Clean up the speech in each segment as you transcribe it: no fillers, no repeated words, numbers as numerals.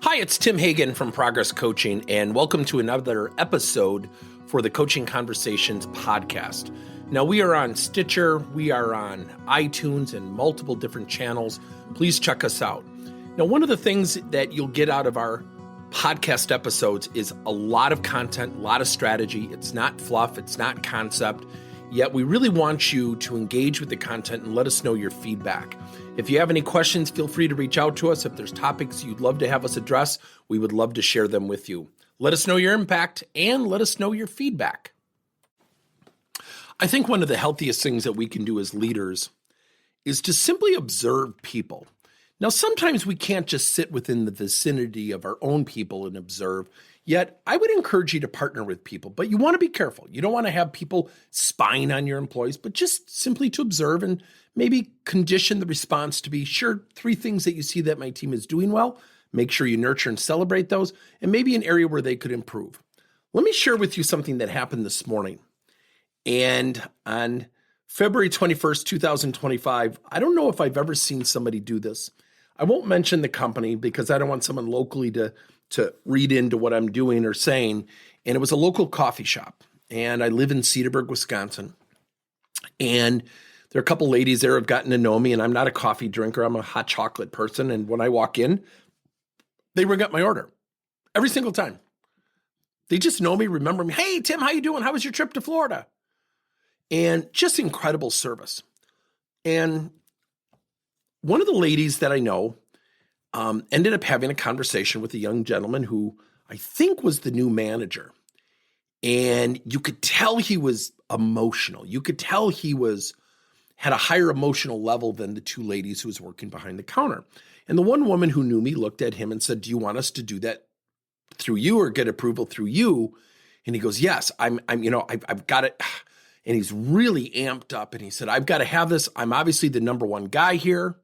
Hi, it's Tim Hagen from Progress Coaching, and welcome to another episode for the Coaching Conversations podcast. Now, we are on Stitcher, we are on iTunes, and multiple different channels. Please check us out. Now, one of the things that you'll get out of our podcast episodes is a lot of content, a lot of strategy. It's not fluff, it's not concept, yet we really want you to engage with the content and let us know your feedback. If you have any questions, feel free to reach out to us. If there's topics you'd love to have us address, we would love to share them with you. Let us know your impact and let us know your feedback. I think one of the healthiest things that we can do as leaders is to simply observe people. Now, sometimes we can't just sit within the vicinity of our own people and observe, yet I would encourage you to partner with people, but you want to be careful. You don't want to have people spying on your employees, but just simply to observe and maybe condition the response to be, sure, 3 things that you see that my team is doing well, make sure you nurture and celebrate those, and maybe an area where they could improve. Let me share with you something that happened this morning. And on February 21st, 2025, I don't know if I've ever seen somebody do this. I won't mention the company because I don't want someone locally to read into what I'm doing or saying. And it was a local coffee shop. And I live in Cedarburg, Wisconsin. And there are a couple ladies there who have gotten to know me, and I'm not a coffee drinker. I'm a hot chocolate person. And when I walk in, they ring up my order every single time. They just know me, remember me. Hey, Tim, how you doing? How was your trip to Florida? And just incredible service. And one of the ladies that I know ended up having a conversation with a young gentleman who I think was the new manager. And you could tell he was emotional. You could tell he had a higher emotional level than the 2 ladies who was working behind the counter. And the one woman who knew me looked at him and said, "Do you want us to do that through you or get approval through you?" And he goes, "Yes, I've got it." And he's really amped up. And he said, "I've got to have this. I'm obviously the number one guy here."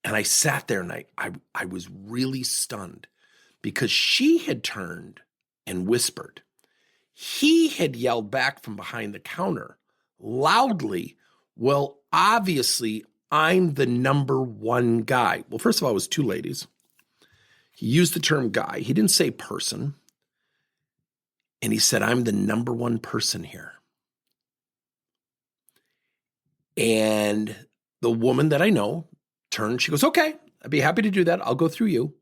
And I sat there and I was really stunned because she had turned and whispered. He had yelled back from behind the counter loudly, "Well, obviously, I'm the number one guy." Well, first of all, it was 2 ladies. He used the term guy. He didn't say person. And he said, "I'm the number one person here." And the woman that I know turned, she goes, "Okay, I'd be happy to do that. I'll go through you."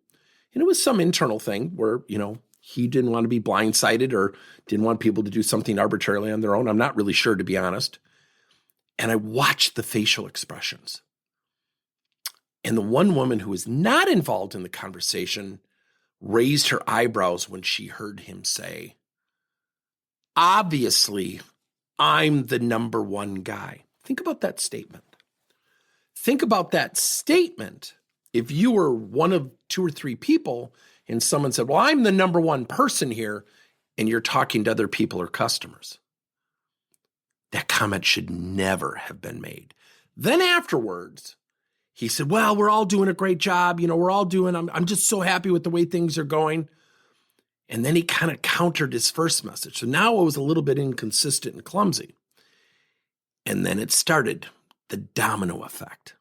And it was some internal thing where, he didn't want to be blindsided or didn't want people to do something arbitrarily on their own. I'm not really sure, to be honest. And I watched the facial expressions. And the one woman who was not involved in the conversation raised her eyebrows when she heard him say, "Obviously, I'm the number one guy." Think about that statement. Think about that statement if you were one of 2 or 3 people and someone said, "Well, I'm the number one person here," and you're talking to other people or customers. That comment should never have been made. Then afterwards, he said, "Well, we're all doing a great job. I'm just so happy with the way things are going." And then he kind of countered his first message. So now it was a little bit inconsistent and clumsy. And then it started the domino effect.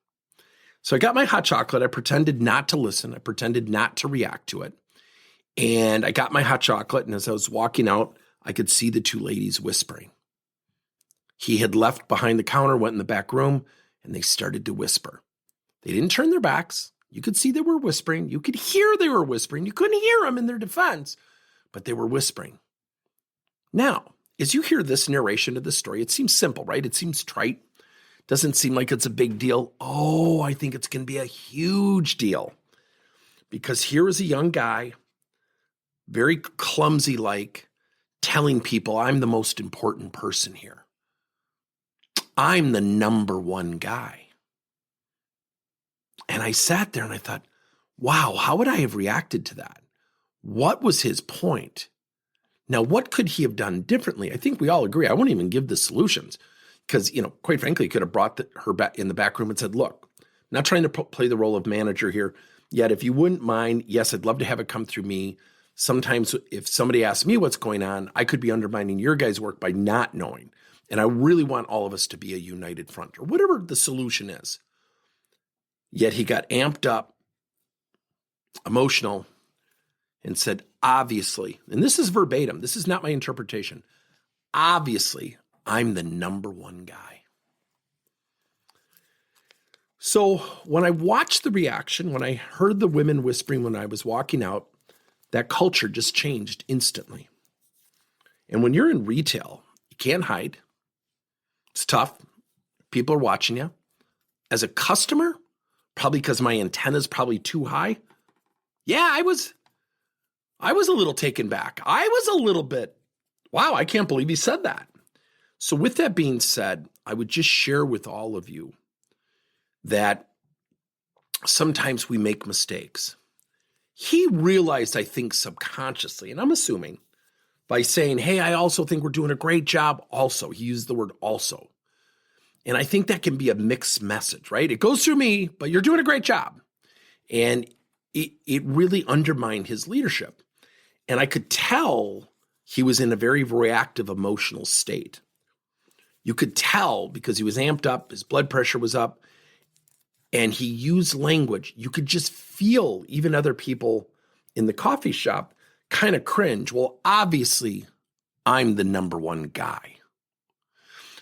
So I got my hot chocolate. I pretended not to listen. I pretended not to react to it. And I got my hot chocolate. And as I was walking out, I could see the 2 ladies whispering. He had left behind the counter, went in the back room, and they started to whisper. They didn't turn their backs. You could see they were whispering. You could hear they were whispering. You couldn't hear them in their defense, but they were whispering. Now, as you hear this narration of the story, it seems simple, right? It seems trite. Doesn't seem like it's a big deal. Oh, I think it's going to be a huge deal. Because here is a young guy, very clumsy-like, telling people, "I'm the most important person here. I'm the number one guy." And I sat there and I thought, wow, how would I have reacted to that? What was his point? Now, what could he have done differently? I think we all agree. I won't even give the solutions because, quite frankly, he could have brought her back in the back room and said, "Look, I'm not trying to play the role of manager here. Yet, if you wouldn't mind, yes, I'd love to have it come through me. Sometimes if somebody asks me what's going on, I could be undermining your guys' work by not knowing. And I really want all of us to be a united front," or whatever the solution is. Yet he got amped up, emotional, and said, obviously, and this is verbatim, this is not my interpretation, obviously, I'm the number one guy. So when I watched the reaction, when I heard the women whispering when I was walking out, that culture just changed instantly. And when you're in retail, you can't hide. It's tough. People are watching you. As a customer, probably because my antenna's probably too high. Yeah, I was a little taken back. I was a little bit, wow, I can't believe he said that. So with that being said, I would just share with all of you that sometimes we make mistakes. He realized, I think subconsciously, and I'm assuming, by saying, hey, I also think we're doing a great job. Also, he used the word also. And I think that can be a mixed message, right? It goes through me, but you're doing a great job. And it really undermined his leadership. And I could tell he was in a very reactive emotional state. You could tell because he was amped up, his blood pressure was up, and he used language. You could just feel even other people in the coffee shop kind of cringe. Well, obviously, I'm the number one guy.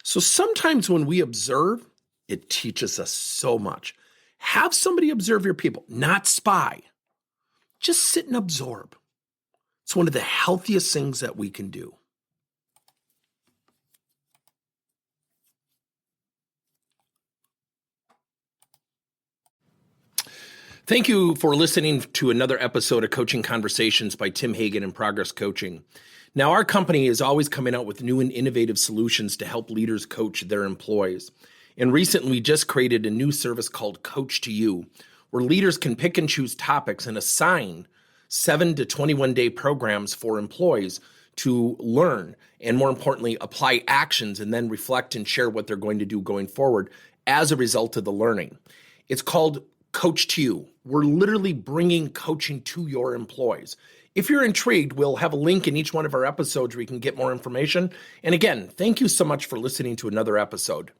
So sometimes when we observe, it teaches us so much. Have somebody observe your people, not spy. Just sit and absorb. It's one of the healthiest things that we can do. Thank you for listening to another episode of Coaching Conversations by Tim Hagen and Progress Coaching. Now, our company is always coming out with new and innovative solutions to help leaders coach their employees. And recently, we just created a new service called Coach to You, where leaders can pick and choose topics and assign 7 to 21-day programs for employees to learn and, more importantly, apply actions and then reflect and share what they're going to do going forward as a result of the learning. It's called Coach to You. We're literally bringing coaching to your employees. If you're intrigued, we'll have a link in each one of our episodes where you can get more information. And again, thank you so much for listening to another episode.